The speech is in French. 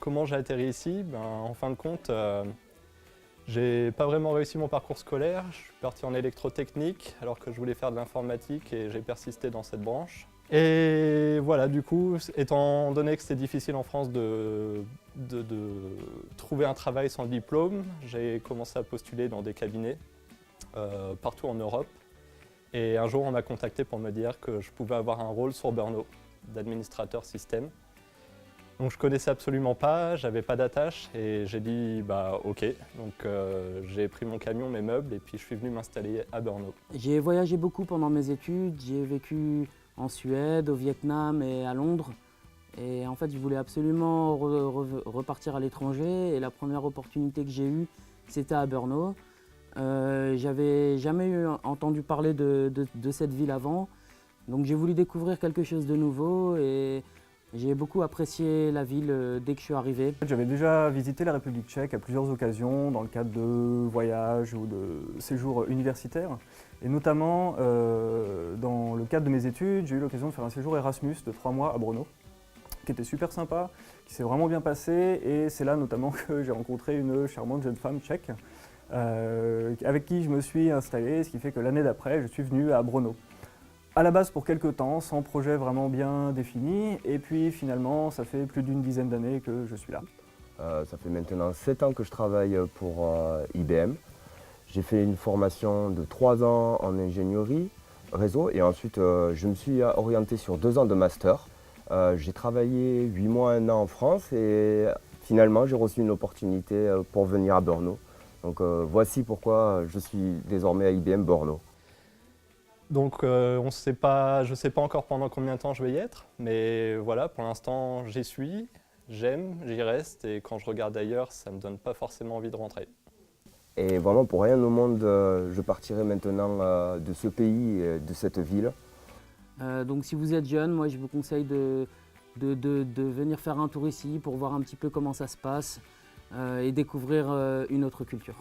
Comment j'ai atterri ici? En fin de compte, j'ai pas vraiment réussi mon parcours scolaire. Je suis parti en électrotechnique alors que je voulais faire de l'informatique et j'ai persisté dans cette branche. Et voilà, du coup, étant donné que c'était difficile en France de trouver un travail sans diplôme, j'ai commencé à postuler dans des cabinets partout en Europe. Et un jour, on m'a contacté pour me dire que je pouvais avoir un rôle sur Brno, d'administrateur système. Donc je connaissais absolument pas, j'avais pas d'attache et j'ai dit bah ok. Donc j'ai pris mon camion, mes meubles et puis je suis venu m'installer à Brno. J'ai voyagé beaucoup pendant mes études, j'ai vécu en Suède, au Vietnam et à Londres. Et en fait, je voulais absolument repartir à l'étranger et la première opportunité que j'ai eue, c'était à Brno. J'avais jamais entendu parler de cette ville avant, donc j'ai voulu découvrir quelque chose de nouveau et j'ai beaucoup apprécié la ville dès que je suis arrivé. J'avais déjà visité la République tchèque à plusieurs occasions dans le cadre de voyages ou de séjours universitaires. Et notamment dans le cadre de mes études, j'ai eu l'occasion de faire un séjour Erasmus de 3 mois à Brno, qui était super sympa, qui s'est vraiment bien passé. Et c'est là notamment que j'ai rencontré une charmante jeune femme tchèque avec qui je me suis installé, ce qui fait que l'année d'après, je suis venu à Brno. À la base pour quelques temps, sans projet vraiment bien défini, et puis finalement ça fait plus d'une dizaine d'années que je suis là. Ça fait maintenant 7 ans que je travaille pour IBM. J'ai fait une formation de 3 ans en ingénierie réseau et ensuite je me suis orienté sur 2 ans de master. J'ai travaillé 8 mois, 1 an en France et finalement j'ai reçu une opportunité pour venir à Brno. Donc voici pourquoi je suis désormais à IBM Brno. Donc je ne sais pas encore pendant combien de temps je vais y être, mais voilà, pour l'instant j'y suis, j'aime, j'y reste et quand je regarde ailleurs, ça ne me donne pas forcément envie de rentrer. Et vraiment pour rien au monde, je partirai maintenant de ce pays et de cette ville. Donc si vous êtes jeune, moi je vous conseille de venir faire un tour ici pour voir un petit peu comment ça se passe et découvrir une autre culture.